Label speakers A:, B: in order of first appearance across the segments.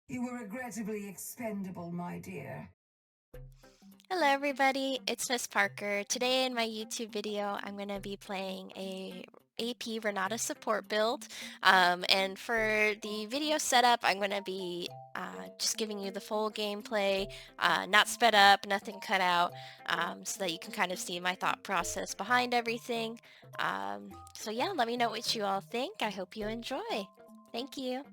A: You were regrettably expendable, my dear.
B: Hello everybody, it's Miss Parker. Today in my YouTube video, I'm going to be playing a AP Renata support build. And for the video setup, I'm going to be just giving you the full gameplay, not sped up, nothing cut out, so that you can kind of see my thought process behind everything. So yeah, let me know what you all think. I hope you enjoy. Thank you.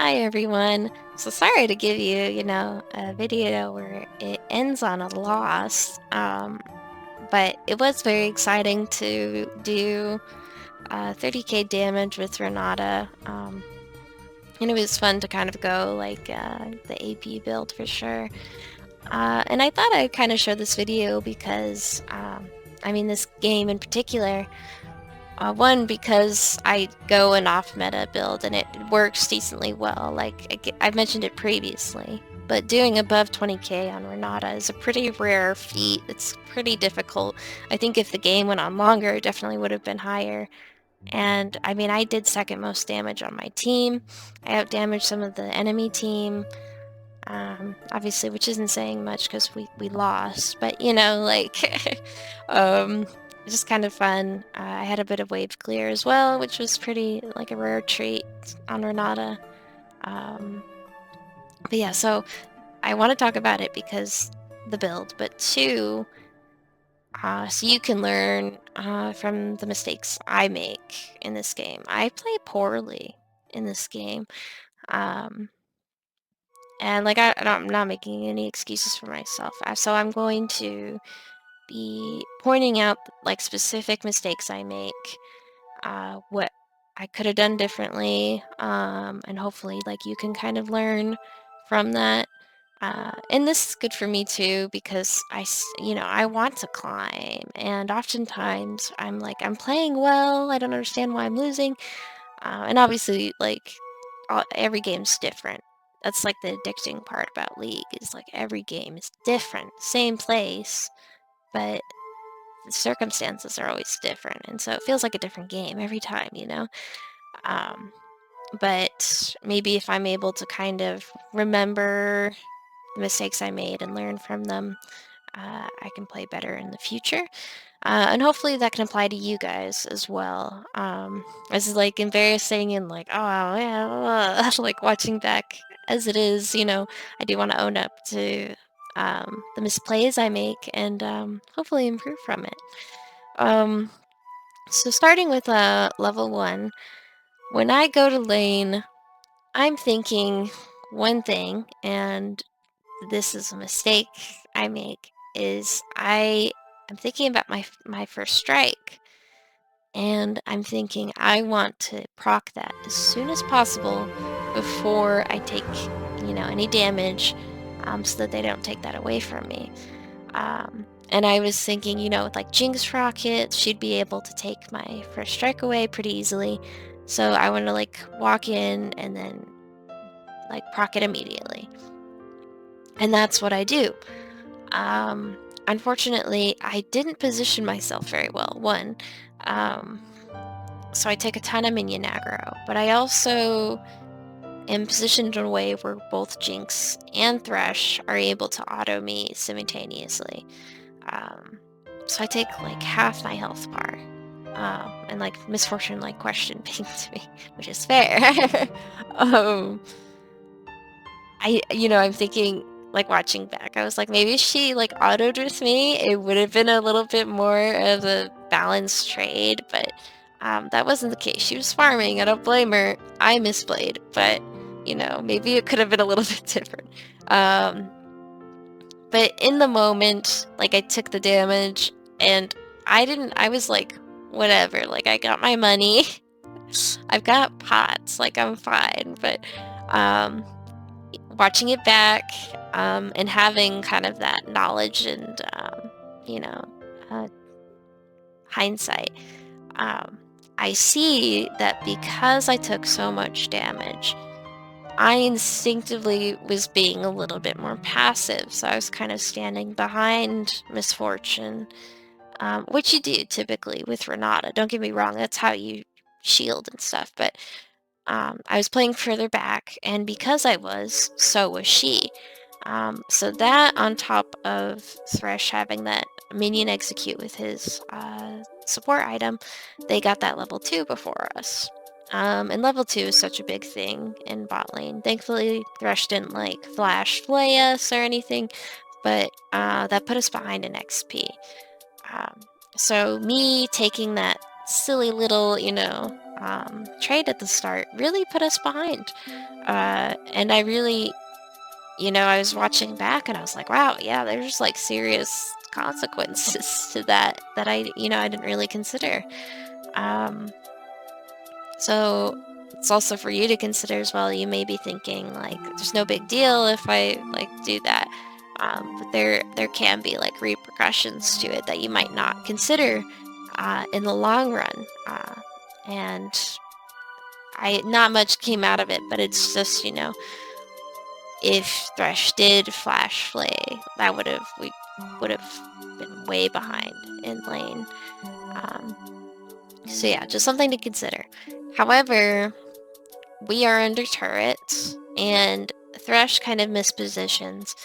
B: Hi everyone. So sorry to give you, a video where it ends on a loss. But it was very exciting to do 30k damage with Renata. And it was fun to kind of go like the AP build for sure. And I thought I'd kind of show this video because, I mean, this game in particular. One, because I go an off-meta build and it works decently well, like I've mentioned it previously, but doing above 20k on Renata is a pretty rare feat. It's pretty difficult. I think if the game went on longer, it definitely would have been higher. And I mean, I did second most damage on my team. I outdamaged some of the enemy team. Obviously, which isn't saying much because we lost, but like, it's just kind of fun. I had a bit of wave clear as well, which was pretty like a rare treat on Renata. But yeah, so I want to talk about it because the build, but two, so you can learn from the mistakes I make in this game. I play poorly in this game. And like I'm not making any excuses for myself. So I'm going to be pointing out like specific mistakes I make, what I could have done differently, and hopefully like you can kind of learn from that. And this is good for me too because I want to climb, and oftentimes I'm like I'm playing well. I don't understand why I'm losing, and obviously like every game's different. That's like the addicting part about League is like every game is different, same place, but the circumstances are always different, and so it feels like a different game every time, Um, but maybe if I'm able to kind of remember the mistakes I made and learn from them, I can play better in the future. And hopefully that can apply to you guys as well. As like embarrassing and like, oh yeah, like watching back as it is, I do want to own up to the misplays I make and hopefully improve from it. So starting with level 1, when I go to lane, I'm thinking one thing, and this is a mistake I make, is I'm thinking about my first strike. And I'm thinking I want to proc that as soon as possible before I take, any damage, so that they don't take that away from me. And I was thinking, with like Jinx rockets, she'd be able to take my first strike away pretty easily. So I want to like walk in and then like proc it immediately. And that's what I do. Unfortunately, I didn't position myself very well. One, so I take a ton of minion aggro, but I also am positioned in a way where both Jinx and Thresh are able to auto me simultaneously. So I take like half my health bar, and like misfortune like question pinged me, which is fair. I'm thinking, like watching back, I was like, maybe if she like autoed with me, it would have been a little bit more of a balanced trade, but that wasn't the case. She was farming, I don't blame her. I misplayed, but maybe it could have been a little bit different. But in the moment, like I took the damage and I was like, whatever, like I got my money. I've got pots, like I'm fine, but watching it back, and having kind of that knowledge and, uh, hindsight, I see that because I took so much damage, I instinctively was being a little bit more passive, so I was kind of standing behind misfortune, which you do typically with Renata. Don't get me wrong, that's how you shield and stuff, but I was playing further back, and because I was, so was she. So that on top of Thresh having that minion execute with his support item, they got that level 2 before us. And level 2 is such a big thing in bot lane. Thankfully, Thresh didn't like flash flay us or anything, but that put us behind in XP. So me taking that silly little, trade at the start really put us behind. And I really, I was watching back and I was like, wow, yeah, there's like serious consequences to that I didn't really consider. So it's also for you to consider as well. You may be thinking like, there's no big deal if I like do that. But there can be like repercussions to it that you might not consider in the long run. And not much came out of it, but it's just, if Thresh did flash play, we would have been way behind in lane. So yeah, just something to consider. However, we are under turrets, and Thresh kind of mispositions.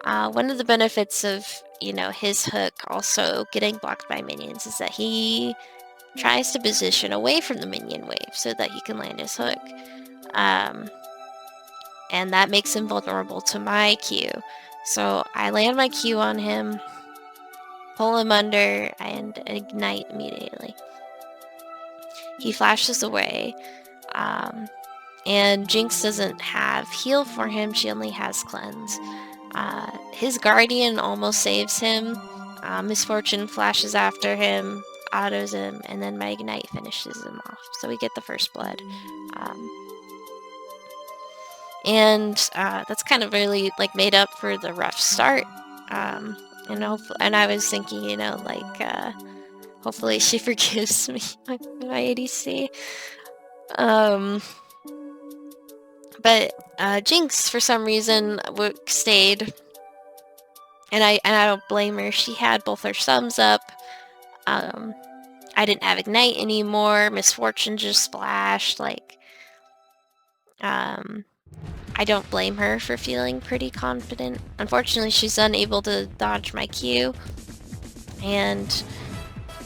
B: One of the benefits of, his hook also getting blocked by minions is that he tries to position away from the minion wave so that he can land his hook. And that makes him vulnerable to my Q. So I land my Q on him, pull him under, and ignite immediately. He flashes away, and Jinx doesn't have heal for him, she only has cleanse. His Guardian almost saves him. Misfortune flashes after him, autos him, and then my ignite finishes him off. So we get the first blood. And that's kind of really like made up for the rough start. And I was thinking, hopefully she forgives me my ADC. But Jinx, for some reason, stayed, and I don't blame her. She had both her thumbs up. I didn't have ignite anymore. Misfortune just splashed. I don't blame her for feeling pretty confident. Unfortunately, she's unable to dodge my Q, and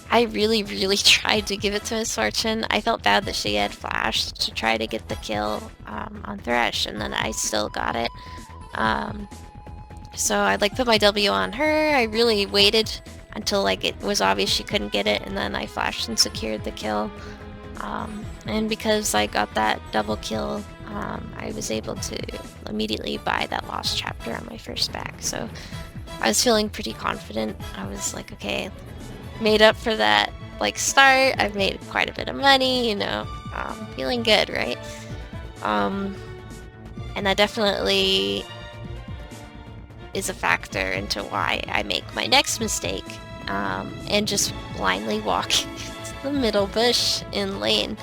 B: I really, really tried to give it to Misfortune. I felt bad that she had flashed to try to get the kill on Thresh, and then I still got it. So I put my W on her. I really waited until it was obvious she couldn't get it, and then I flashed and secured the kill. And because I got that double kill, I was able to immediately buy that lost chapter on my first back. So I was feeling pretty confident. I was like, okay, made up for that start. I've made quite a bit of money, feeling good, right? And that definitely is a factor into why I make my next mistake, and just blindly walk into the middle bush in lane.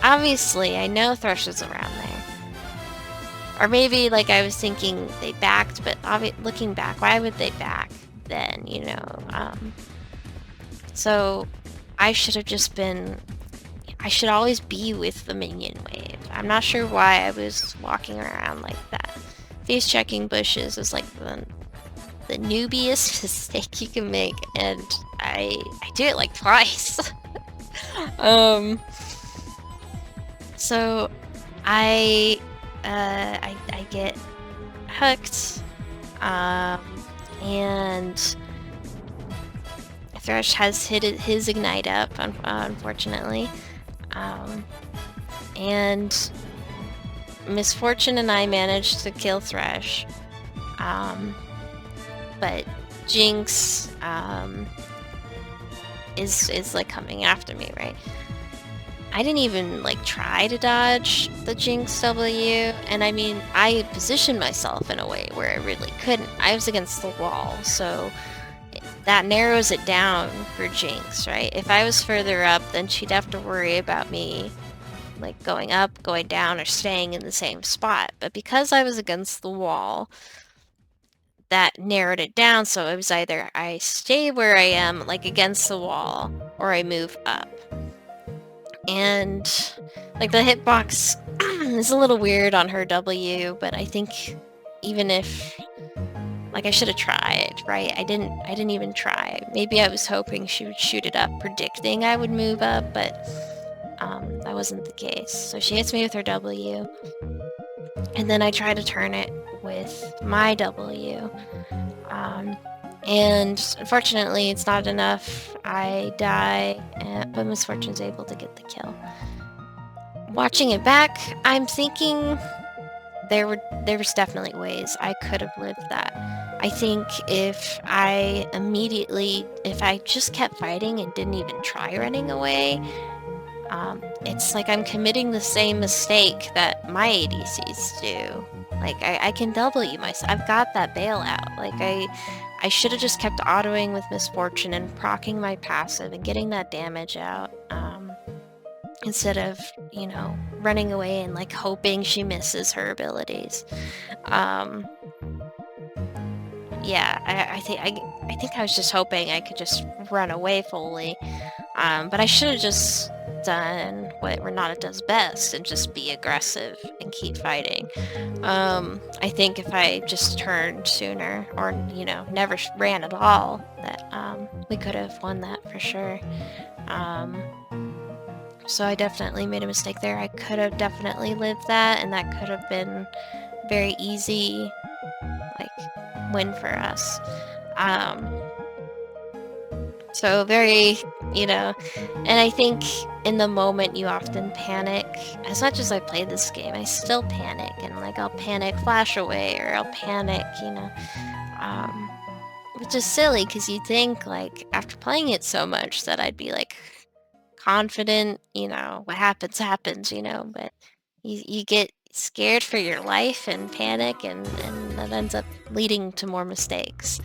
B: Obviously, I know Thresh is around there. Or maybe, I was thinking they backed, but looking back, why would they back then, So, I should have just been... I should always be with the minion wave. I'm not sure why I was walking around like that. Face checking bushes is the newbiest mistake you can make, and I do it twice. So I get hooked, and Thresh has hit his ignite up, unfortunately, and Misfortune and I managed to kill Thresh, but Jinx is coming after me, right? I didn't even try to dodge the Jinx W, and I mean, I positioned myself in a way where I really couldn't. I was against the wall, so that narrows it down for Jinx, right? If I was further up, then she'd have to worry about me going up, going down, or staying in the same spot. But because I was against the wall, that narrowed it down, so it was either I stay where I am, against the wall, or I move up. And the hitbox is a little weird on her W, but I think even if I should have tried, right? I didn't even try. Maybe I was hoping she would shoot it up, predicting I would move up, but that wasn't the case. So she hits me with her W, and then I try to turn it with my W, And unfortunately, it's not enough. I die, but Misfortune's able to get the kill. Watching it back, I'm thinking there was definitely ways I could have lived that. I think if I just kept fighting and didn't even try running away, it's like I'm committing the same mistake that my ADCs do. Like, I can W myself. I've got that bailout. Like, I should have just kept autoing with Misfortune and proccing my passive and getting that damage out, instead of, you know, running away and, like, hoping she misses her abilities. Yeah, I think I was just hoping I could just run away fully. But I should have just done what Renata does best and just be aggressive and keep fighting. I think if I just turned sooner or, you know, never ran at all, that we could have won that for sure. So I definitely made a mistake there. I could have definitely lived that, and that could have been very easy, like, win for us. So very, you know, and I think in the moment you often panic. As much as I play this game, I still panic, and like I'll panic flash away, or I'll panic, you know, which is silly because you think like after playing it so much that I'd be like confident, you know, what happens happens, you know, but you get scared for your life and panic, and that ends up leading to more mistakes.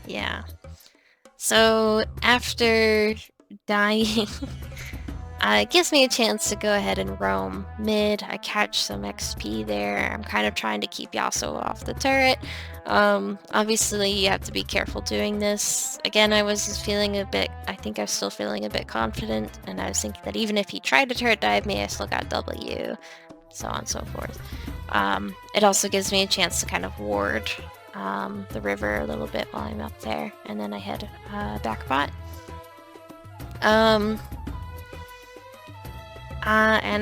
B: Yeah. So after dying, it gives me a chance to go ahead and roam mid. I catch some XP there. I'm kind of trying to keep Yasuo off the turret. Obviously you have to be careful doing this. Again, I think I was still feeling a bit confident, and I was thinking that even if he tried to turret dive me, I still got W, so on and so forth. It also gives me a chance to kind of ward the river a little bit while I'm up there, and then I head back bot. And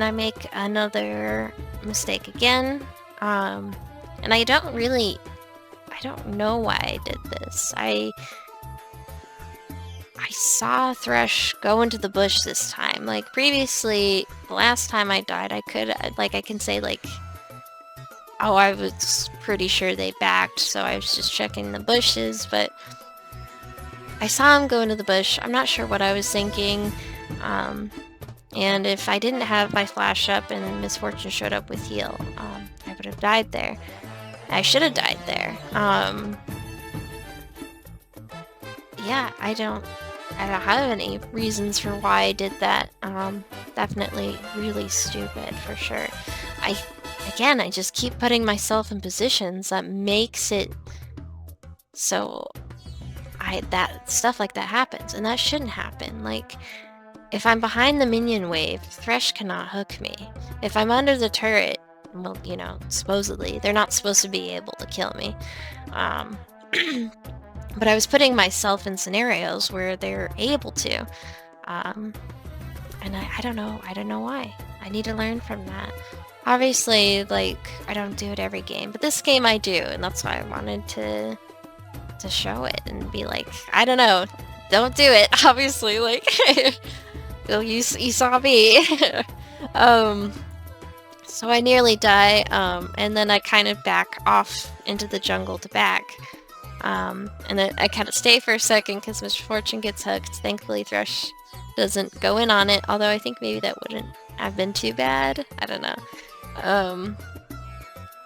B: I make another mistake again, and I don't know why I did this. I saw Thresh go into the bush this time. Like previously, the last time I died, I can say like, oh, I was pretty sure they backed, so I was just checking the bushes, but I saw him go into the bush. I'm not sure what I was thinking, and if I didn't have my flash up and Misfortune showed up with heal, I would have died there. I should have died there. Yeah, I don't have any reasons for why I did that. Definitely really stupid for sure. Again, I just keep putting myself in positions that makes it so that stuff like that happens, and that shouldn't happen. Like, if I'm behind the minion wave, Thresh cannot hook me. If I'm under the turret, well, you know, supposedly, they're not supposed to be able to kill me. But I was putting myself in scenarios where they're able to. And I don't know why. I need to learn from that. Obviously, like, I don't do it every game, but this game I do, and that's why I wanted to show it and be like, I don't know, don't do it, obviously, like, you saw me. So I nearly die, and then I kind of back off into the jungle to back. And then I kind of stay for a second because Misfortune gets hooked. Thankfully, Thresh doesn't go in on it, although I think maybe that wouldn't have been too bad. I don't know.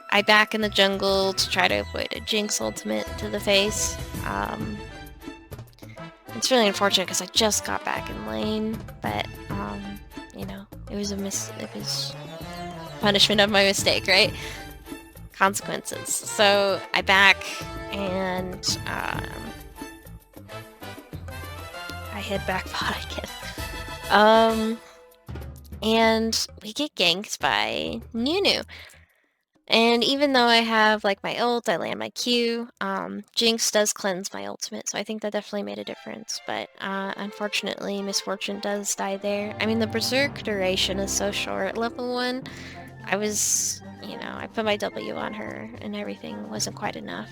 B: I back in the jungle to try to avoid a Jinx ultimate to the face. It's really unfortunate because I just got back in lane, but you know, it was punishment of my mistake, right? Consequences. So I back and I head back bot again. And we get ganked by Nunu. And even though I have like my ult, I land my Q, Jinx does cleanse my ultimate, so I think that definitely made a difference. But unfortunately, Misfortune does die there. I mean, the Berserk duration is so short. Level 1, I was, you know, I put my W on her and everything wasn't quite enough.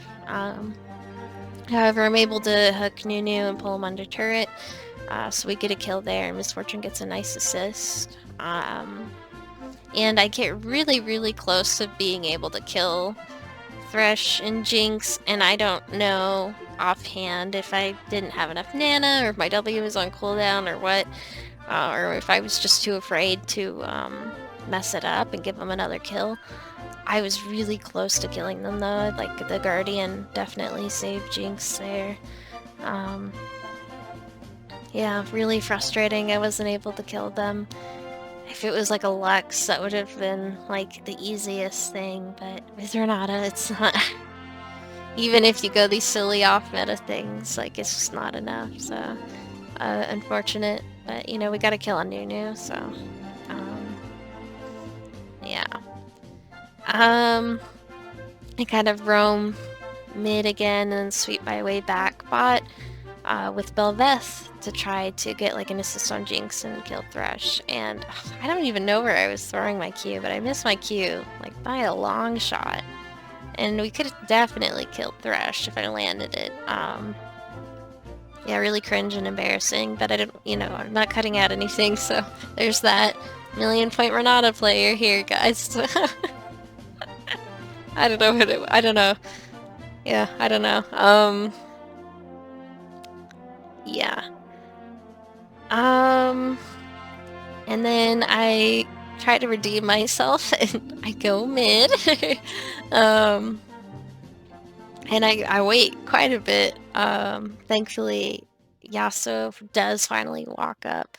B: However, I'm able to hook Nunu and pull him under turret, so we get a kill there, and Misfortune gets a nice assist. And I get really, really close to being able to kill Thresh and Jinx, and I don't know offhand if I didn't have enough Nana, or if my W was on cooldown, or what, or if I was just too afraid to mess it up and give them another kill. I was really close to killing them though, like the Guardian definitely saved Jinx there. Yeah, really frustrating. I wasn't able to kill them. If it was like a Lux, that would have been like the easiest thing, but with Renata, it's not. Even if you go these silly off-meta things, like it's just not enough, so unfortunate. But you know, we got a kill on Nunu, so yeah. I kind of roam mid again and sweep my way back bot with Belveth to try to get like an assist on Jinx and kill Thresh. And I don't even know where I was throwing my Q, but I missed my Q like by a long shot. And we could have definitely killed Thresh if I landed it. Yeah, really cringe and embarrassing, but I didn't, you know, I'm not cutting out anything, so there's that. Million-point Renata player here, guys. I don't know what it, I don't know. Yeah, I don't know. Yeah. And then I try to redeem myself and I go mid. And I wait quite a bit. Thankfully, Yasuo does finally walk up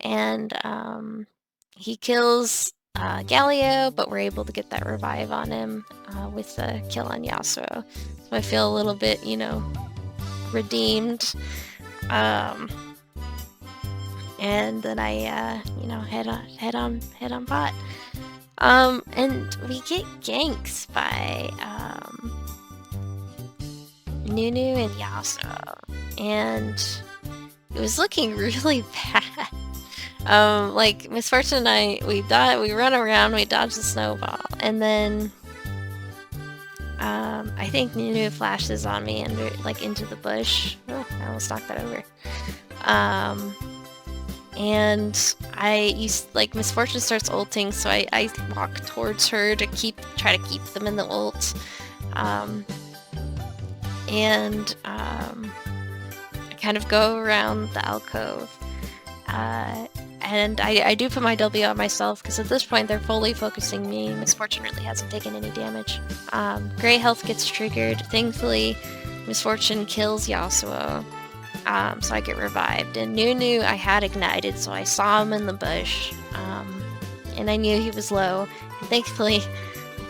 B: and he kills Galio, but we're able to get that revive on him with the kill on Yasuo. So I feel a little bit, you know, redeemed. And then I, you know, head on bot. And we get ganks by Nunu and Yasuo, and it was looking really bad. Like Misfortune and we run around, we dodge the snowball, and then I think Nunu flashes on me under, like, into the bush. Oh, I almost knocked that over. And like, Misfortune starts ulting, so I walk towards her to try to keep them in the ult. And I kind of go around the alcove. And I do put my W on myself, because at this point they're fully focusing me. Misfortune really hasn't taken any damage. Gray health gets triggered. Thankfully, Misfortune kills Yasuo, so I get revived. And Nunu I had ignited, so I saw him in the bush, and I knew he was low. And thankfully,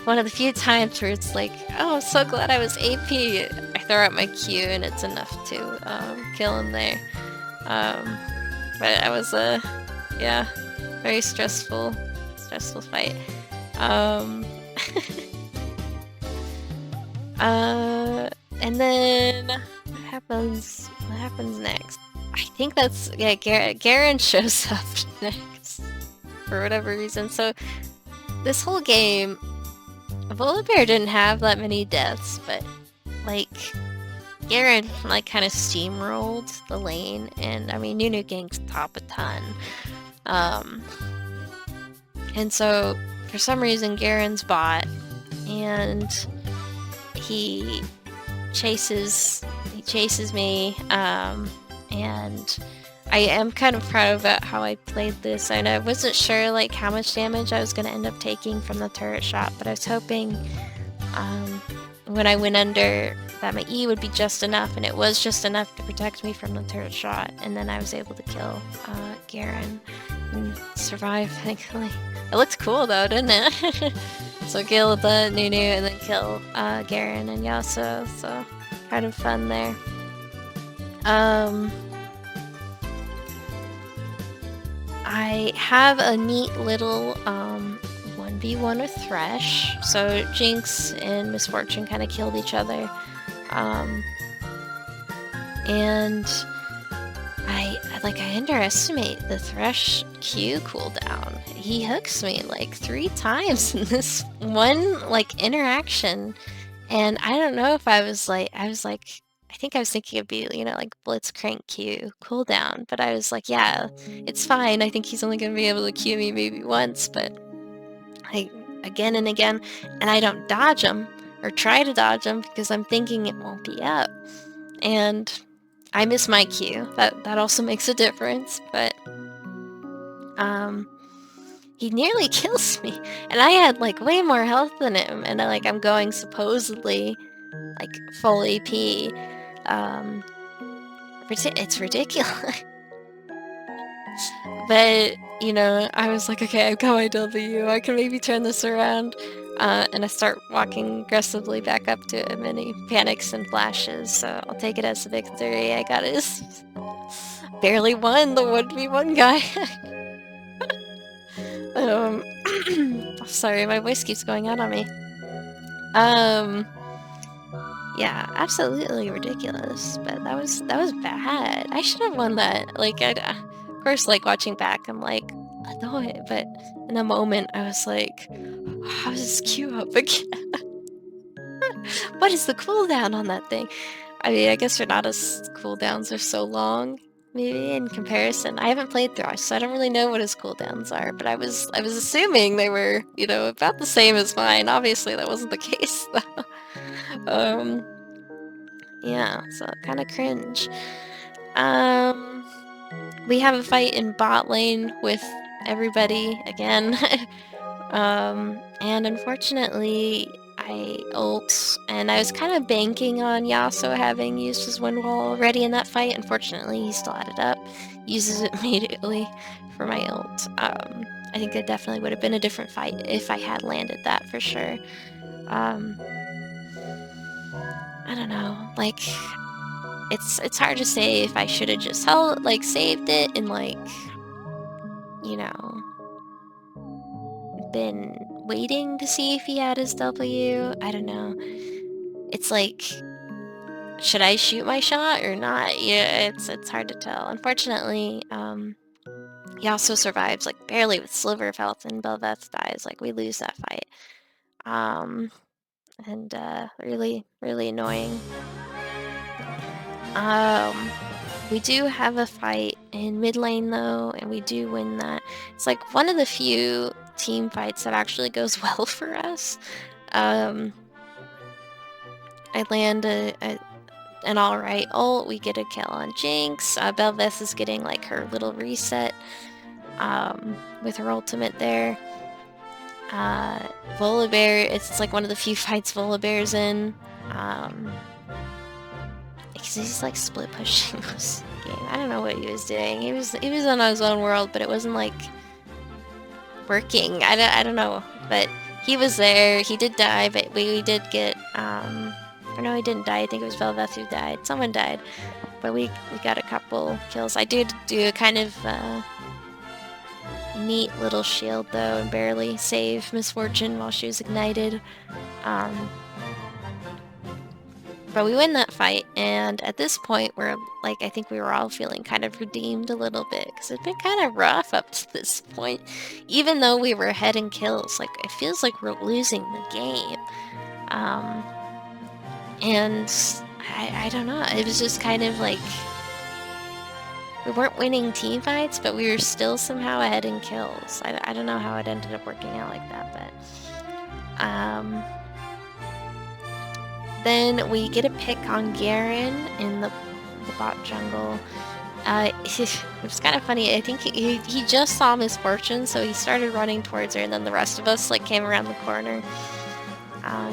B: one of the few times where it's like, oh, I'm so glad I was AP, I throw out my Q and it's enough to kill him there. But I was yeah, very stressful fight. And then what happens next? I think that's, yeah, Garen shows up next for whatever reason. So this whole game, Volibear didn't have that many deaths, but like Garen like kind of steamrolled the lane, and I mean Nunu ganked top a ton. And so for some reason Garen's bot, and he chases me, and I am kind of proud about how I played this. And I wasn't sure like how much damage I was going to end up taking from the turret shot, but I was hoping when I went under that my E would be just enough, and it was just enough to protect me from the turret shot, and then I was able to kill Garen and survive, thankfully. It looked cool though, didn't it? So kill the Nunu and then kill Garen and Yasuo, so kind of fun there. I have a neat little 1v1 with Thresh. So Jinx and Misfortune kind of killed each other. And I underestimate the Thresh Q cooldown. He hooks me like 3 times in this one like interaction, and I don't know if I think I was thinking it'd be, you know, like Blitzcrank Q cooldown, but I was like, yeah, it's fine. I think he's only gonna be able to Q me maybe once, but again and again, and I don't dodge him or try to dodge him because I'm thinking it won't be up, and I miss my Q. That also makes a difference, but he nearly kills me, and I had like way more health than him, and I'm going supposedly like full AP. It's ridiculous. But you know, I was like, okay, I've got my W. I can maybe turn this around. And I start walking aggressively back up to him, and he panics and flashes. So I'll take it as a victory. I got his. Barely won the 1v1 guy. Sorry, my voice keeps going out on me. Yeah, absolutely ridiculous, but that was bad. I should have won that. Like, of course, like watching back, I'm like, I know it, but in a moment, I was like, how does this queue up again? What is the cooldown on that thing? I mean, I guess Renata's cooldowns are so long, maybe in comparison. I haven't played Thresh, so I don't really know what his cooldowns are, but I was assuming they were, you know, about the same as mine. Obviously, that wasn't the case, though. Yeah, so kind of cringe. We have a fight in bot lane with everybody again. And unfortunately, I ult, and I was kind of banking on Yasuo having used his wind wall already in that fight. Unfortunately, he still had it up, uses it immediately for my ult. I think it definitely would have been a different fight if I had landed that for sure. I don't know, like, it's hard to say if I should have just saved it and you know, been waiting to see if he had his W. I don't know. It's like, should I shoot my shot or not? Yeah, it's hard to tell. Unfortunately, he also survives like barely with sliver of health, and Bel'Veth dies. Like, we lose that fight. And really, really annoying. We do have a fight in mid lane though, and we do win that. It's like one of the few team fights that actually goes well for us. I land an alright ult, we get a kill on Jinx. Bel'Veth is getting like her little reset with her ultimate there. Volibear, it's like one of the few fights Volibear's in. Because he's like split pushing this game. I don't know what he was doing. He was on his own world, but it wasn't like working. I don't know, but he was there. He did die, but we did get or no, he didn't die. I think it was Bel'Veth who died. Someone died, but we got a couple kills. I did do a kind of neat little shield though, and barely save Miss Fortune while she was ignited. But we win that fight, and at this point, we're like, I think we were all feeling kind of redeemed a little bit, because it'd been kind of rough up to this point. Even though we were ahead in kills, like, it feels like we're losing the game. And I don't know, it was just kind of like, we weren't winning team fights, but we were still somehow ahead in kills. I don't know how it ended up working out like that, but then we get a pick on Garen in the bot jungle. It was kind of funny. I think he just saw Miss Fortune, so he started running towards her, and then the rest of us like came around the corner.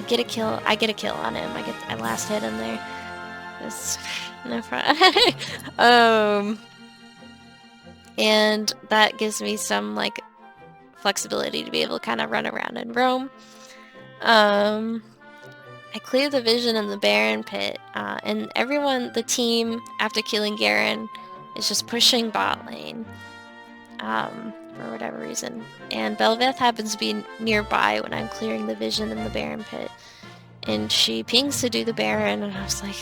B: Get a kill. I get a kill on him. I last hit him there. It's no fun. And that gives me some like flexibility to be able to kind of run around and roam. I clear the vision in the Baron pit, and everyone, the team, after killing Garen, is just pushing bot lane, for whatever reason. And Bel'Veth happens to be nearby when I'm clearing the vision in the Baron pit, and she pings to do the Baron, and I was like,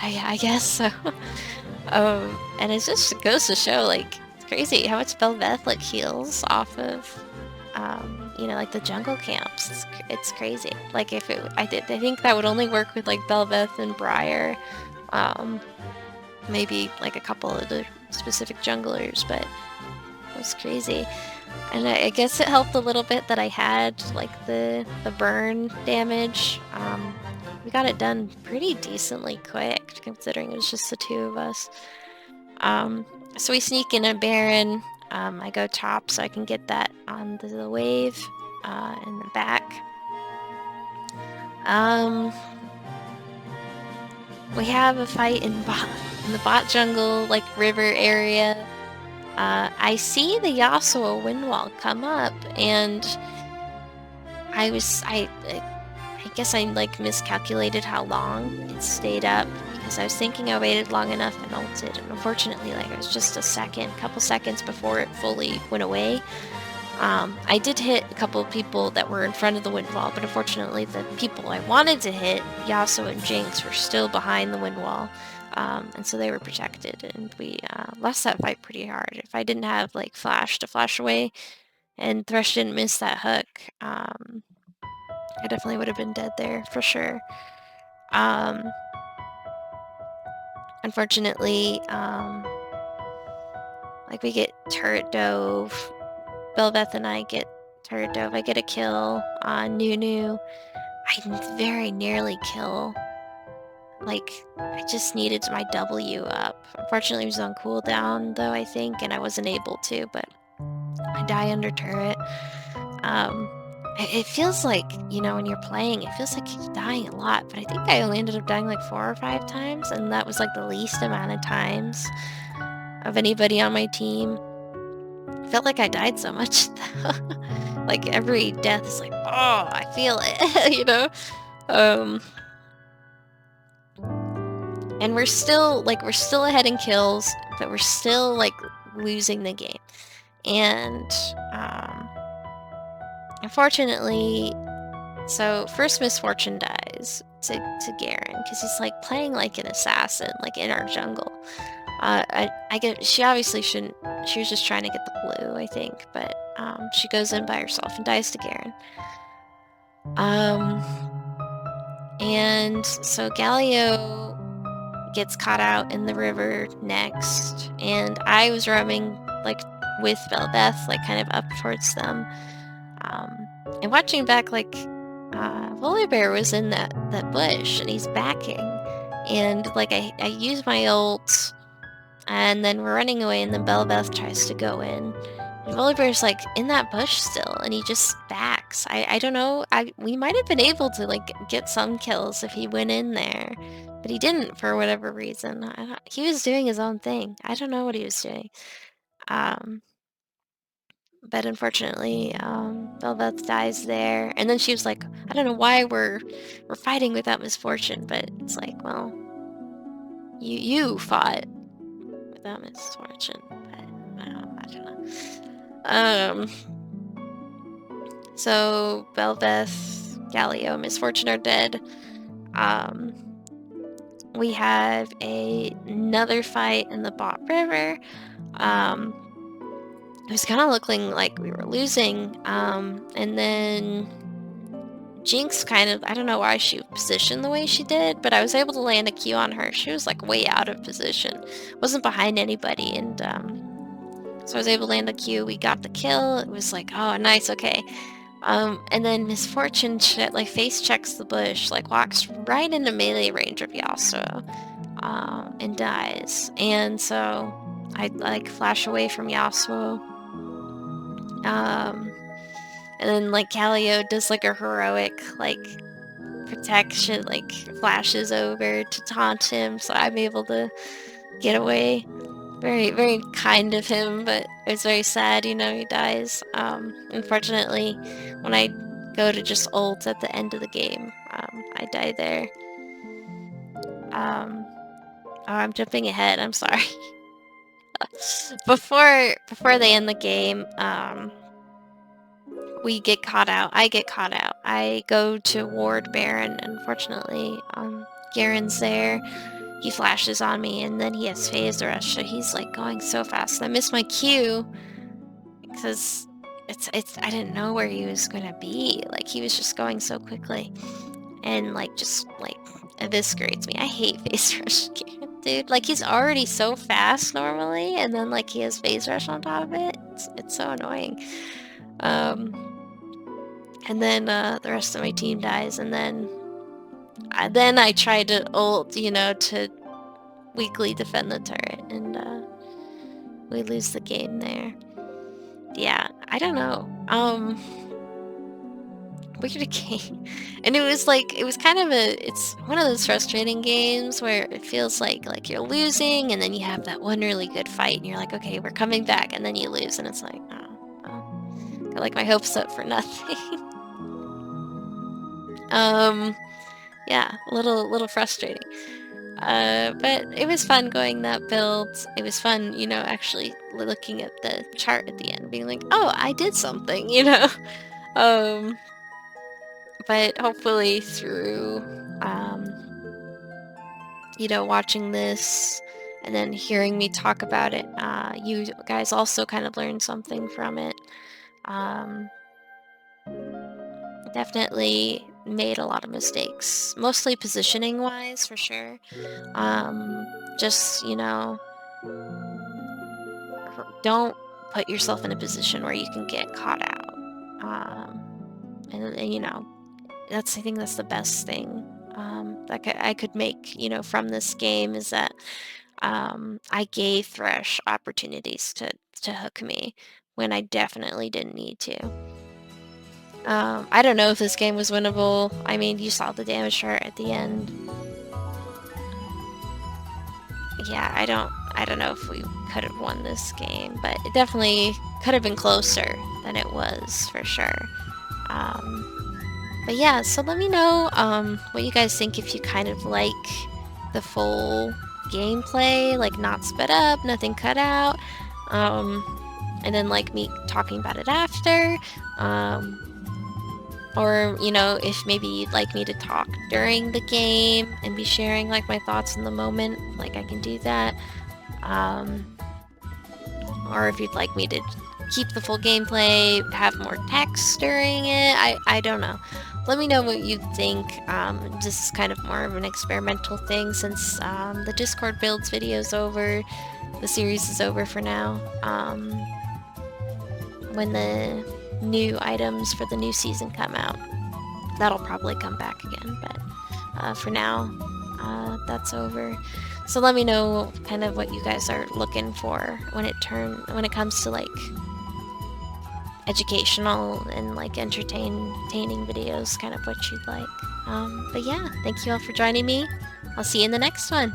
B: I guess so. And it just goes to show, like, it's crazy how much Belveth, like, heals off of, you know, like, the jungle camps. It's crazy. Like, if it, I think that would only work with, like, Belveth and Briar, maybe, like, a couple of the specific junglers, but it was crazy. And I guess it helped a little bit that I had, like, the burn damage. We got it done pretty decently quick, considering it was just the two of us. So we sneak in a Baron. I go top so I can get that on the wave in the back. We have a fight in the bot jungle, like, river area. I see the Yasuo wind wall come up, and I guess I, like, miscalculated how long it stayed up, because I was thinking I waited long enough and ulted, and unfortunately, like, it was just a couple seconds before it fully went away. I did hit a couple of people that were in front of the wind wall, but unfortunately the people I wanted to hit, Yasuo and Jinx, were still behind the wind wall, and so they were protected, and we lost that fight pretty hard. If I didn't have, like, flash to flash away, and Thresh didn't miss that hook, I definitely would have been dead there, for sure. Unfortunately, like, we get turret dove. Belveth and I get turret dove. I get a kill on Nunu. I very nearly kill. Like, I just needed my W up. Unfortunately, it was on cooldown, though, I think, and I wasn't able to, but I die under turret. It feels like, you know, when you're playing, it feels like you're dying a lot, but I think I only ended up dying like 4 or 5 times, and that was like the least amount of times of anybody on my team. I felt like I died so much, though. Like, every death is like, oh, I feel it, you know? And we're still ahead in kills, but we're still, like, losing the game. And, unfortunately, so first Misfortune dies to Garen, because he's, like, playing like an assassin, like, in our jungle. She obviously shouldn't, she was just trying to get the blue, I think, but, she goes in by herself and dies to Garen. And so Galio gets caught out in the river next, and I was roaming, like, with Belveth, like, kind of up towards them. And watching back, like, Volibear was in that bush, and he's backing, and, like, I use my ult, and then we're running away, and then Belveth tries to go in. And Volibear's, like, in that bush still, and he just backs. I don't know, we might have been able to, like, get some kills if he went in there, but he didn't for whatever reason. He was doing his own thing. I don't know what he was doing. But unfortunately, Belveth dies there, and then she was like, I don't know why we're fighting without Misfortune, but it's like, well, you fought without Misfortune, but I don't know. So Belveth, Galio, Misfortune are dead. We have another fight in the bot river. It was kind of looking like we were losing, and then Jinx kind of, I don't know why she positioned the way she did, but I was able to land a Q on her. She was, like, way out of position. Wasn't behind anybody, and so I was able to land a Q. We got the kill. It was like, oh, nice, okay. And then Misfortune, like, face checks the bush, like, walks right into melee range of Yasuo, and dies. And so I, like, flash away from Yasuo. And then, like, Galio does, like, a heroic, like, protection, like, flashes over to taunt him, so I'm able to get away. Very, very kind of him, but it was very sad, you know, he dies. Unfortunately, when I go to just ult at the end of the game, I die there. Oh, I'm jumping ahead, I'm sorry. Before they end the game, we get caught out. I get caught out. I go to ward Baron. Unfortunately, Garen's there, he flashes on me, and then he has Phase Rush, so he's like going so fast. And I missed my cue because I didn't know where he was gonna be. Like, he was just going so quickly, and like just like eviscerates me. I hate Phase Rush, dude. Like, he's already so fast normally, and then like he has Phase Rush on top of it. It's so annoying. And then the rest of my team dies, and then I tried to ult, you know, to weakly defend the turret, and we lose the game there. Yeah, I don't know. Weird game. And it was kind of it's one of those frustrating games where it feels like you're losing, and then you have that one really good fight, and you're like, okay, we're coming back, and then you lose, and it's like, oh, got like my hopes up for nothing. Yeah, a little frustrating. But it was fun going that build. It was fun, you know, actually looking at the chart at the end, being like, oh, I did something, you know? But hopefully through, you know, watching this and then hearing me talk about it, you guys also kind of learned something from it. Definitely made a lot of mistakes, mostly positioning wise, for sure. Just, you know, don't put yourself in a position where you can get caught out. And you know, I think that's the best thing that I could make, you know, from this game, is that I gave Thresh opportunities to hook me when I definitely didn't need to. I don't know if this game was winnable. I mean, you saw the damage chart at the end. Yeah, I don't know if we could have won this game, but it definitely could have been closer than it was, for sure. But yeah, so let me know what you guys think, if you kind of like the full gameplay, like not sped up, nothing cut out, and then like me talking about it after, or, you know, if maybe you'd like me to talk during the game and be sharing like my thoughts in the moment, like I can do that. Or if you'd like me to keep the full gameplay, have more text during it, I don't know. Let me know what you think. This is kind of more of an experimental thing, since the Discord builds video's over. The series is over for now. When the new items for the new season come out, that'll probably come back again, but for now, that's over. So let me know kind of what you guys are looking for when it comes to like educational and like entertaining videos, kind of what you'd like. But yeah, thank you all for joining me. I'll see you in the next one.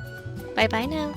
B: Bye bye now.